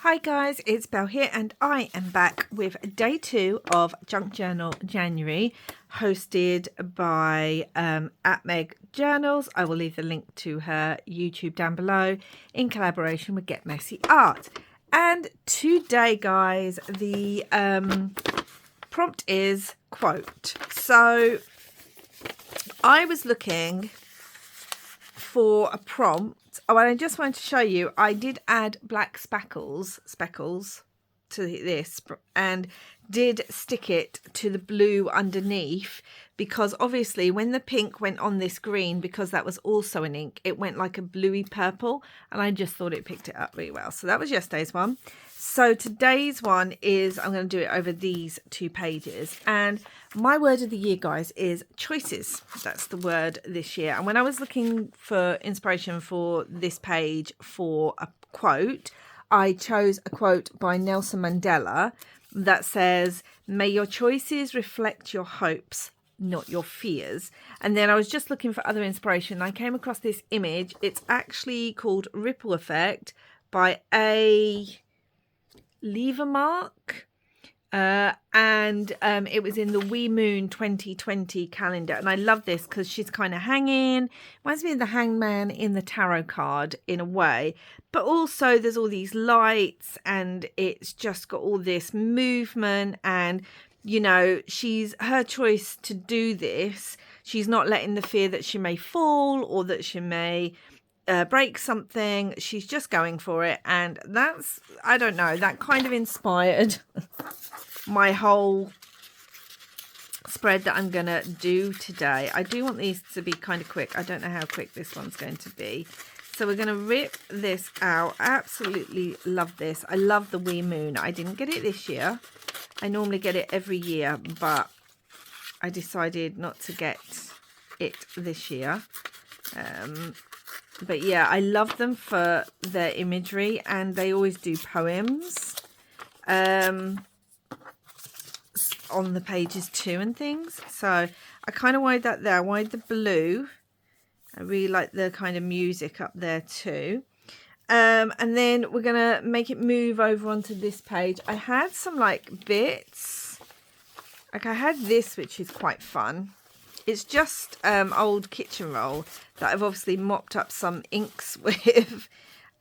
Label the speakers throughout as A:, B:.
A: Hi guys, it's Belle here and I am back with day 2 of Junk Journal January, hosted by at Meg Journals. I will leave the link to her YouTube down below in collaboration with Get Messy Art. And today guys, the prompt is quote. So I was looking for a prompt. Oh, and I just wanted to show you, I did add black speckles to this and did stick it to the blue underneath, because obviously when the pink went on this green, because that was also an ink, it went like a bluey purple, and I just thought it picked it up really well. So that was yesterday's one. So today's one is, I'm going to do it over these 2 pages, and my word of the year, guys, is choices. That's the word this year. And when I was looking for inspiration for this page for a quote, I chose a quote by Nelson Mandela that says, "May your choices reflect your hopes, not your fears." And then I was just looking for other inspiration. I came across this image. It's actually called Ripple Effect by Levemark. And it was in the Wee Moon 2020 calendar, and I love this because she's kind of hanging, reminds me of the hangman in the tarot card in a way, but also there's all these lights and it's just got all this movement, and you know, she's her choice to do this. She's not letting the fear that she may fall or that she may break something. She's just going for it, and that's, I don't know, that kind of inspired my whole spread that I'm gonna do today. I do want these to be kind of quick. I don't know how quick this one's going to be, so we're gonna rip this out. Absolutely love this. I love the Wee Moon. I didn't get it this year. I normally get it every year, but I decided not to get it this year. But yeah, I love them for their imagery, and they always do poems on the pages too and things. So I kind of wanted that there. I wanted the blue. I really like the kind of music up there too. And then we're gonna make it move over onto this page. I had some like bits, like I had this, which is quite fun. It's just old kitchen roll that I've obviously mopped up some inks with,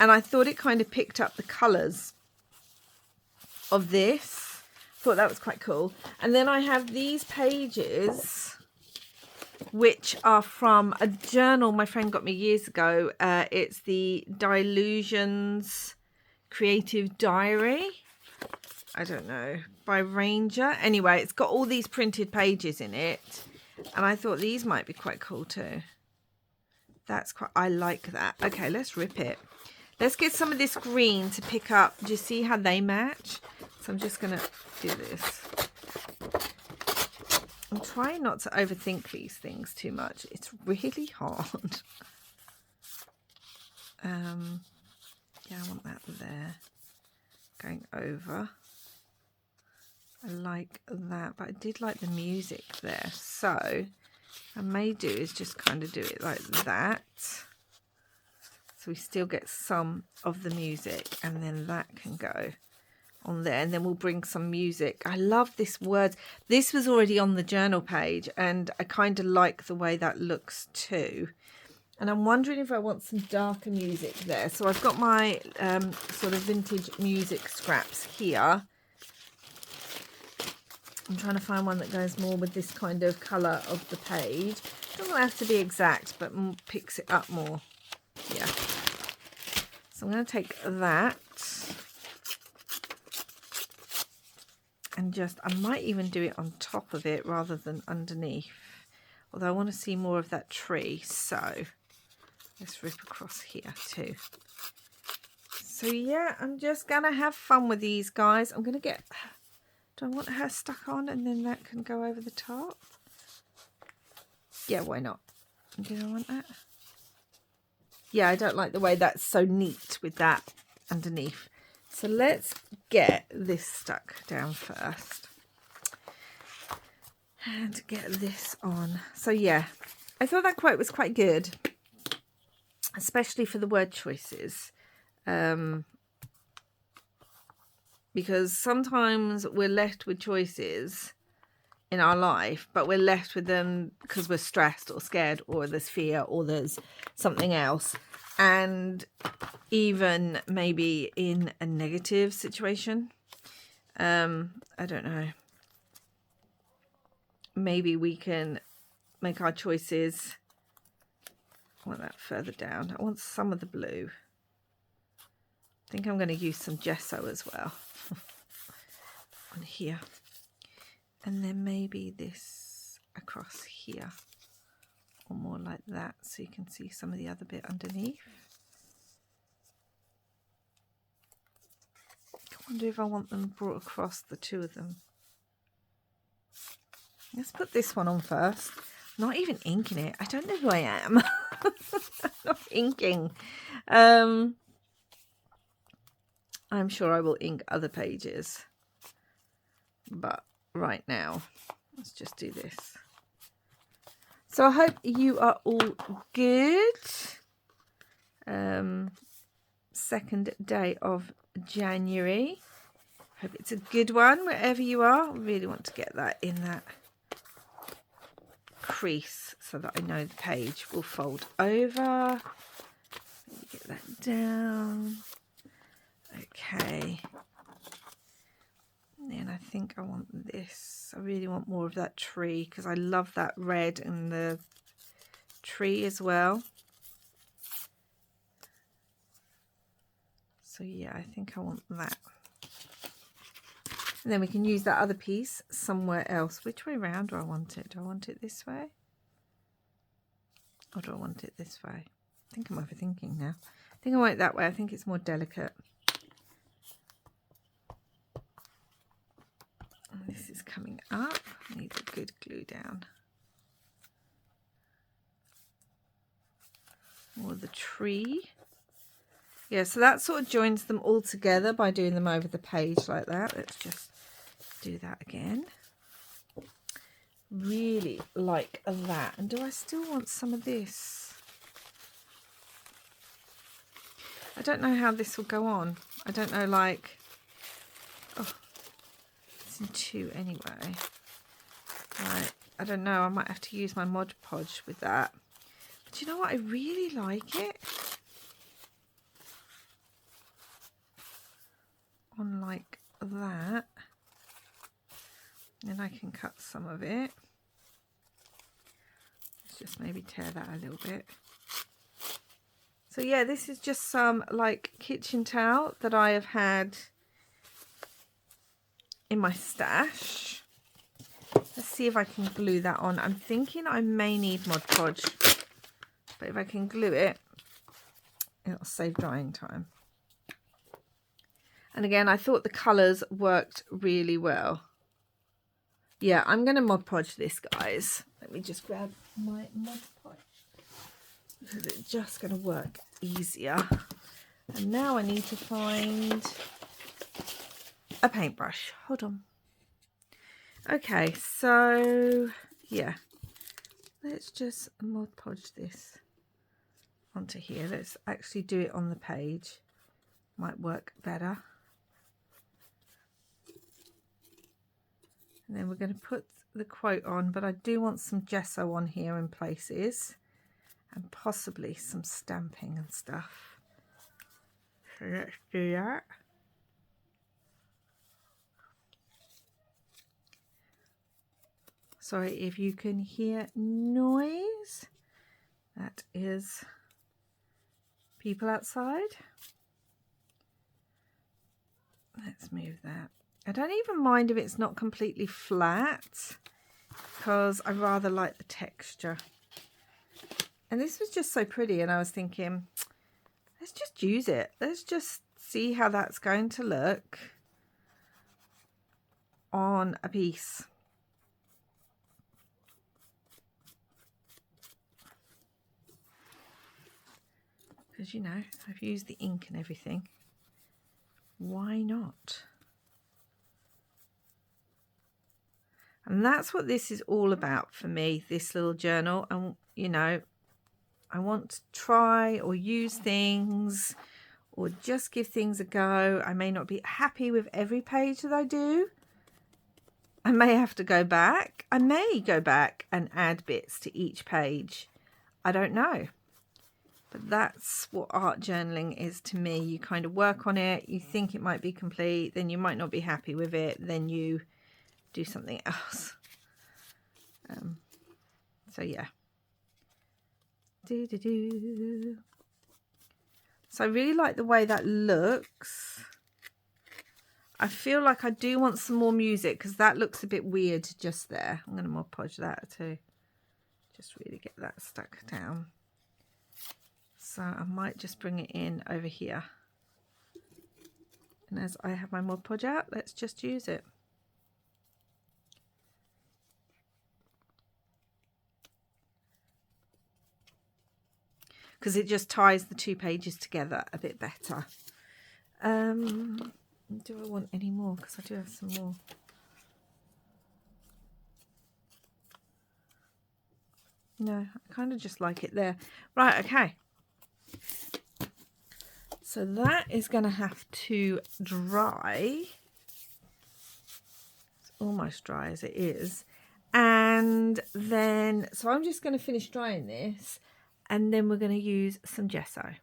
A: and I thought it kind of picked up the colours of this. Thought that was quite cool. And then I have these pages, which are from a journal my friend got me years ago. It's the Delusions Creative Diary, I don't know, by Ranger. Anyway, it's got all these printed pages in it, and I thought these might be quite cool too. That's quite, I like that. Okay, let's rip it. Let's get some of this green to pick up. Do you see how they match? So I'm just gonna do this. I'm trying not to overthink these things too much. It's really hard. Yeah, I want that there. Going over. I like that, but I did like the music there. So I may do is just kind of do it like that. So we still get some of the music, and then that can go on there, and then we'll bring some music. I love this word. This was already on the journal page, and I kind of like the way that looks too. And I'm wondering if I want some darker music there. So I've got my sort of vintage music scraps here. I'm trying to find one that goes more with this kind of colour of the page. Doesn't have to be exact, but picks it up more. Yeah. So I'm going to take that. And just, I might even do it on top of it rather than underneath. Although I want to see more of that tree. So let's rip across here too. So yeah, I'm just going to have fun with these guys. I'm going to get, do I want her stuck on and then that can go over the top? Yeah, why not? Do I want that? Yeah, I don't like the way that's so neat with that underneath. So let's get this stuck down first and get this on. So yeah, I thought that quote was quite good, especially for the word choices. because sometimes we're left with choices in our life, but we're left with them because we're stressed or scared, or there's fear, or there's something else. And even maybe in a negative situation, I don't know, maybe we can make our choices. I want that further down. I want some of the blue. I think I'm going to use some gesso as well on here. And then maybe this across here, or more like that, so you can see some of the other bit underneath. I wonder if I want them brought across, the two of them. Let's put this one on first. I'm not even inking it. I don't know who I am. I'm not inking. I'm sure I will ink other pages, but right now let's just do this. So I hope you are all good. Second day of January. Hope it's a good one wherever you are. I really want to get that in that crease so that I know the page will fold over. Let me get that down. Okay. And then I think I want this. I really want more of that tree because I love that red in the tree as well. So yeah, I think I want that. And then we can use that other piece somewhere else. Which way around do I want it? Do I want it this way? Or do I want it this way? I think I'm overthinking now. I think I want it that way. I think it's more delicate. And this is coming up. I need a good glue down. More the tree. Yeah, so that sort of joins them all together by doing them over the page like that. Let's just do that again. Really like that. And do I still want some of this? I don't know how this will go on. I don't know, like, oh, it's in two anyway. Right, I don't know. I might have to use my Mod Podge with that. But you know what? I really like it. On like that. And I can cut some of it. Let's just maybe tear that a little bit. So yeah, this is just some like kitchen towel that I have had in my stash. Let's see if I can glue that on. I'm thinking I may need Mod Podge, but if I can glue it, it'll save drying time. And again, I thought the colours worked really well. Yeah, I'm going to Mod Podge this, guys. Let me just grab my Mod Podge, because it's just going to work easier. And now I need to find a paintbrush. Hold on. Okay, so yeah, let's just Mod Podge this onto here. Let's actually do it on the page. Might work better. And then we're going to put the quote on, but I do want some gesso on here in places, and possibly some stamping and stuff. So let's do that. Sorry if you can hear noise. That is people outside. Let's move that. I don't even mind if it's not completely flat, because I rather like the texture. And this was just so pretty, and I was thinking, let's just use it. Let's just see how that's going to look on a piece. Because, you know, I've used the ink and everything. Why not? And that's what this is all about for me, this little journal. And, you know, I want to try or use things or just give things a go. I may not be happy with every page that I do. I may have to go back. I may go back and add bits to each page. I don't know. But that's what art journaling is to me. You kind of work on it, you think it might be complete, then you might not be happy with it, then you do something else. So yeah. So I really like the way that looks. I feel like I do want some more music because that looks a bit weird just there. I'm going to Mod Podge that too. Just really get that stuck down. So I might just bring it in over here. And as I have my Mod Podge out, let's just use it. Because it just ties the two pages together a bit better. Do I want any more? Because I do have some more. No, I kind of just like it there. Right, okay. So that is going to have to dry. It's almost dry as it is. And then, so I'm just going to finish drying this. And then we're going to use some gesso.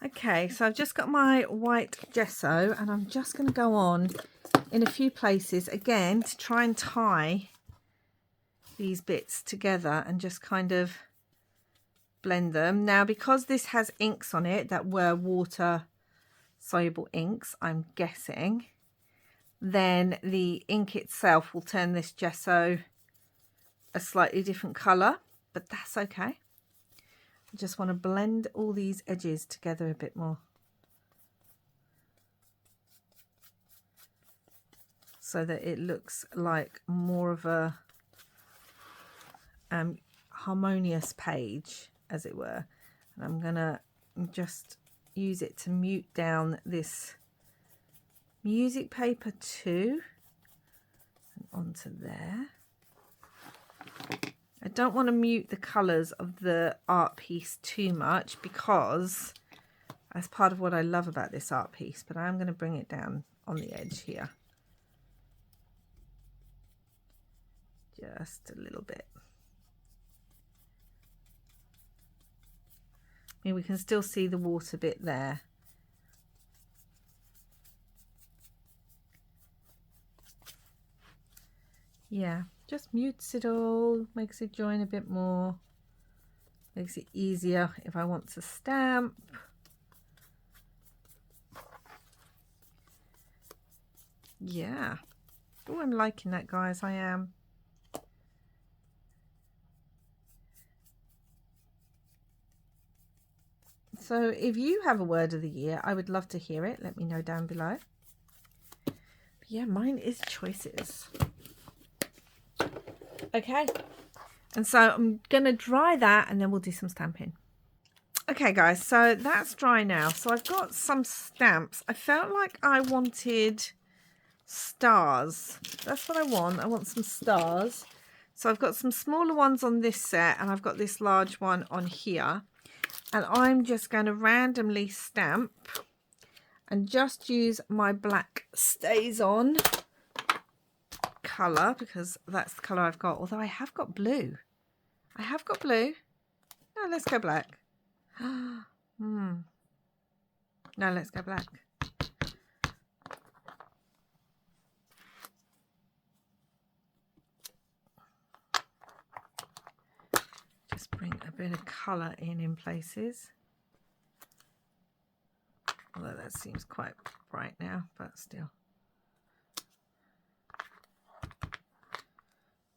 A: Okay, so I've just got my white gesso and I'm just going to go on in a few places again to try and tie these bits together and just kind of blend them. Now, because this has inks on it that were water soluble inks, I'm guessing, then the ink itself will turn this gesso a slightly different colour, but that's okay. I just want to blend all these edges together a bit more. So that it looks like more of a harmonious page, as it were. And I'm going to just use it to mute down this music paper too. And onto there. I don't want to mute the colours of the art piece too much because that's part of what I love about this art piece, but I'm going to bring it down on the edge here. Just a little bit. I mean, we can still see the water bit there. Yeah, just mutes it all, makes it join a bit more, makes it easier if I want to stamp. Yeah. Oh, I'm liking that, guys, I am. So if you have a word of the year, I would love to hear it. Let me know down below. But yeah, mine is choices. Okay, and so I'm gonna dry that and then we'll do some stamping. Okay guys, so that's dry now. So I've got some stamps. I felt like I wanted stars. That's what I want. I want some stars. So I've got some smaller ones on this set and I've got this large one on here. And I'm just going to randomly stamp and just use my black Stays On colour because that's the colour I've got. Although I have got blue. I have got blue. No, let's go black. No, let's go black. Just bring a bit of colour in places. Although that seems quite bright now, but still.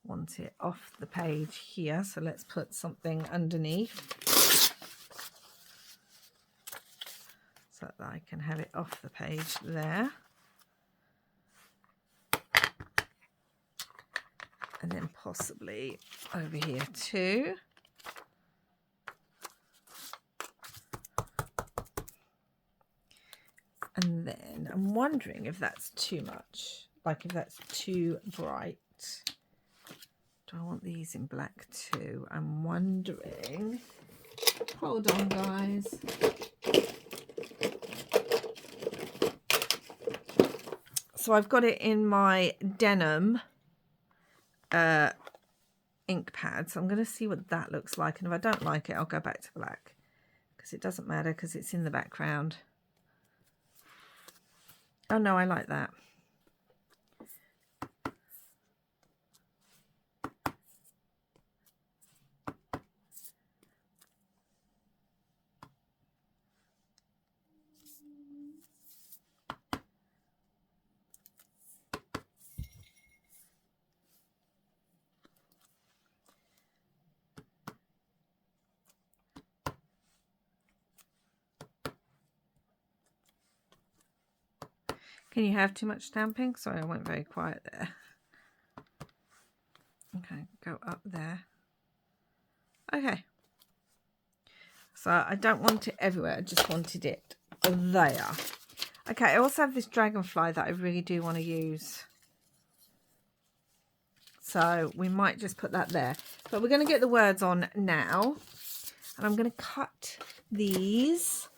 A: Want it off the page here, so let's put something underneath so that I can have it off the page there. And then possibly over here too. And then I'm wondering if that's too much, like if that's too bright. Do I want these in black too? I'm wondering. Hold on, guys. So I've got it in my denim ink pad. So I'm going to see what that looks like. And if I don't like it, I'll go back to black. Because it doesn't matter because it's in the background. Oh no, I like that. Can you have too much stamping? Sorry, I went very quiet there. Okay, go up there. Okay. So I don't want it everywhere. I just wanted it there. Okay, I also have this dragonfly that I really do want to use. So we might just put that there. But we're going to get the words on now. And I'm going to cut these.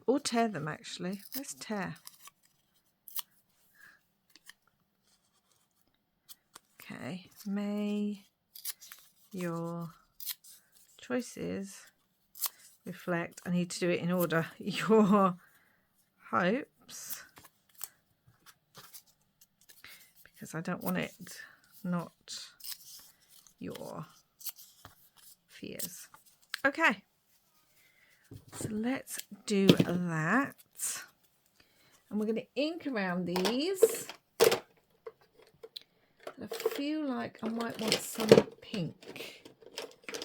A: Or tear them, actually. Let's tear. Okay. May your choices reflect. I need to do it in order. Your hopes. Because I don't want it not your fears. Okay. So let's do that. And we're going to ink around these. I feel like I might want some pink.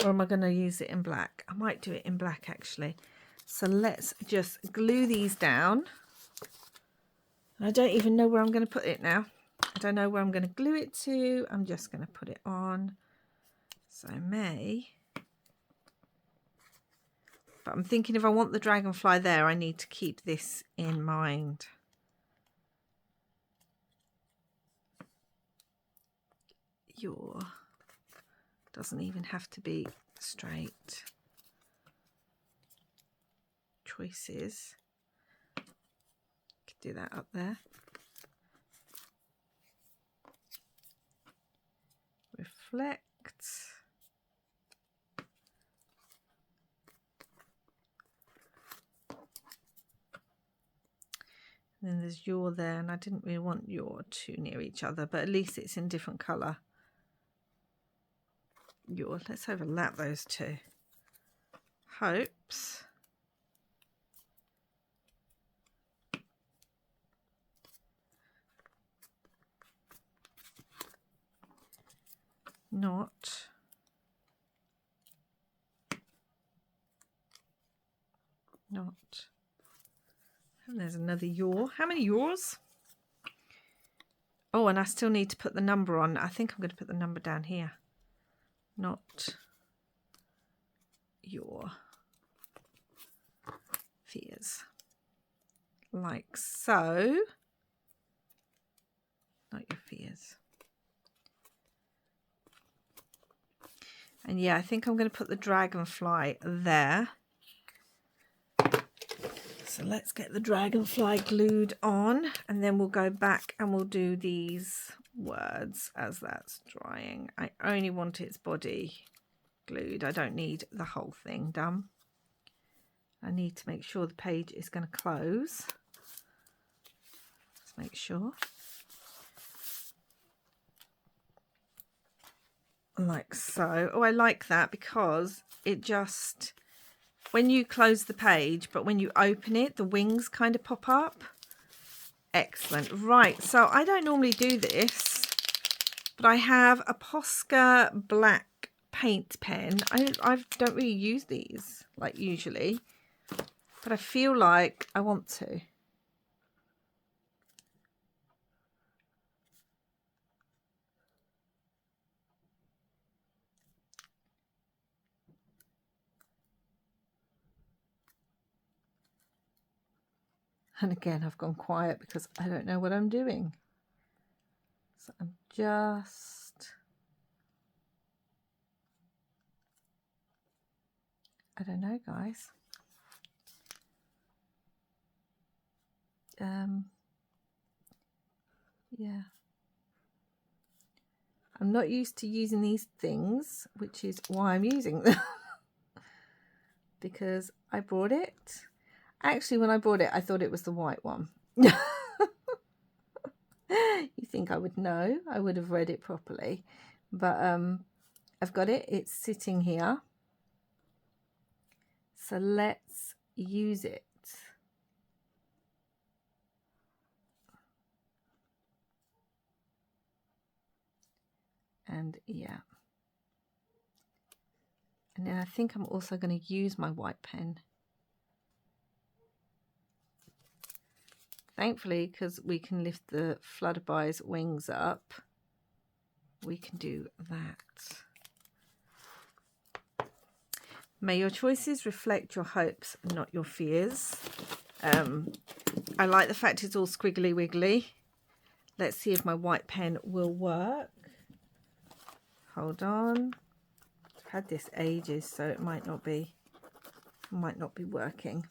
A: Or am I going to use it in black? I might do it in black actually. So let's just glue these down. I don't even know where I'm going to put it now. I don't know where I'm going to glue it to. I'm just going to put it on. So May. But I'm thinking if I want the dragonfly there, I need to keep this in mind. Your doesn't even have to be straight. Choices. Could do that up there. Reflect. And then there's your there, and I didn't really want your too near each other, but at least it's in different colour. Your, let's overlap those two. Hopes. Not. And there's another your. How many yours? Oh, and I still need to put the number on. I think I'm going to put the number down here. Not your fears. Like so. Not your fears. And yeah, I think I'm going to put the dragonfly there. So let's get the dragonfly glued on, and then we'll go back and we'll do these words as that's drying. I only want its body glued. I don't need the whole thing done. I need to make sure the page is going to close. Let's make sure. Like so. Oh, I like that because it just, when you close the page, but when you open it, the wings kind of pop up. Excellent. Right, so I don't normally do this, but I have a Posca black paint pen. I don't really use these like usually, but I feel like I want to. And again, I've gone quiet because I don't know what I'm doing. So I'm just, I don't know, guys. yeah. I'm not used to using these things, which is why I'm using them. Because I bought it. Actually, when I bought it, I thought it was the white one. You think I would know? I would have read it properly. But I've got it. It's sitting here. So let's use it. And yeah. And then I think I'm also going to use my white pen. Thankfully, because we can lift the flutterby's wings up, we can do that. May your choices reflect your hopes, not your fears. I like the fact it's all squiggly wiggly. Let's see if my white pen will work. Hold on. I've had this ages, so it might not be working.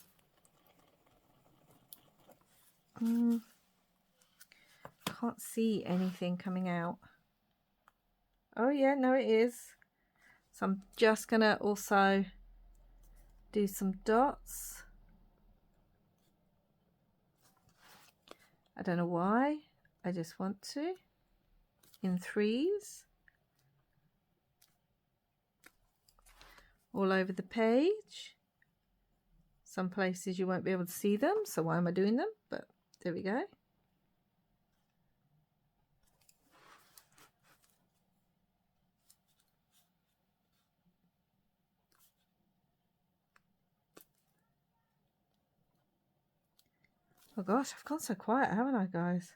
A: Can't see anything coming out. Oh yeah, no it is. So I'm just gonna also do some dots. I don't know why, I just want to, in threes, all over the page. Some places you won't be able to see them, so why am I doing them? But there we go. Oh gosh, I've gone so quiet, haven't I, guys?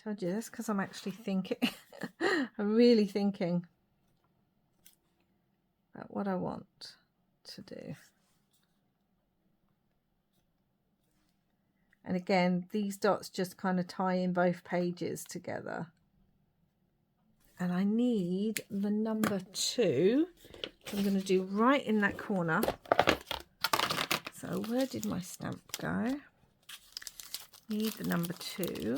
A: Told you this because I'm actually thinking. I'm really thinking about what I want to do. And again, these dots just kind of tie in both pages together. And I need the number 2. I'm going to do right in that corner. So where did my stamp go? Need the number 2.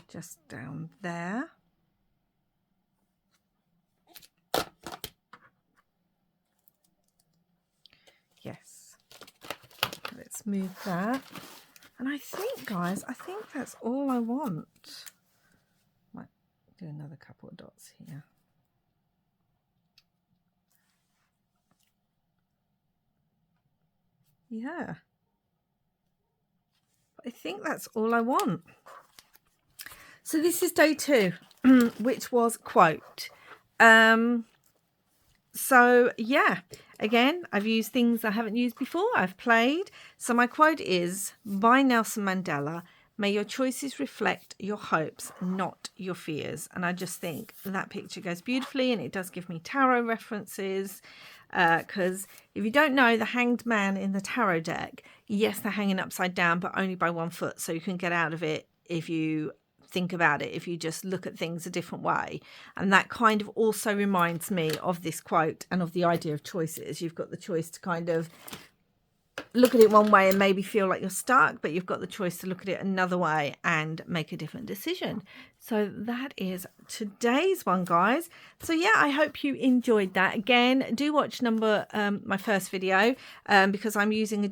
A: Just down there. Yes. Let's move that. And I think, guys, I think that's all I want. Might do another couple of dots here. Yeah. I think that's all I want. So this is day 2, which was quote. So yeah, again, I've used things I haven't used before. I've played. So my quote is by Nelson Mandela: "May your choices reflect your hopes, not your fears." And I just think that picture goes beautifully, and it does give me tarot references. Because if you don't know, the Hanged Man in the tarot deck, yes, they're hanging upside down, but only by 1 foot. So you can get out of it if you think about it, if you just look at things a different way. And that kind of also reminds me of this quote and of the idea of choices. You've got the choice to kind of look at it one way and maybe feel like you're stuck, but you've got the choice to look at it another way and make a different decision. So that is today's one, guys. So yeah, I hope you enjoyed that. Again, do watch my first video, because I'm using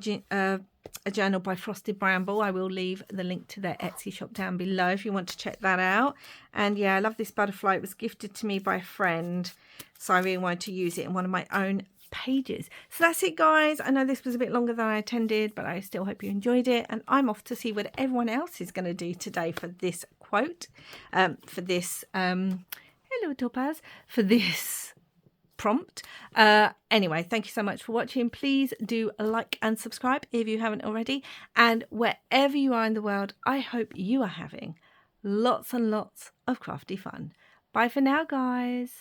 A: a journal by Frosted Bramble. I will leave the link to their Etsy shop down below if you want to check that out. And yeah, I love this butterfly. It was gifted to me by a friend, so I really wanted to use it in one of my own pages. So that's it, guys. I know this was a bit longer than I intended, but I still hope you enjoyed it, and I'm off to see what everyone else is going to do today for this quote, for this hello Topaz, for this prompt. Anyway, thank you so much for watching. Please do like and subscribe if you haven't already, and wherever you are in the world, I hope you are having lots and lots of crafty fun. Bye for now, guys.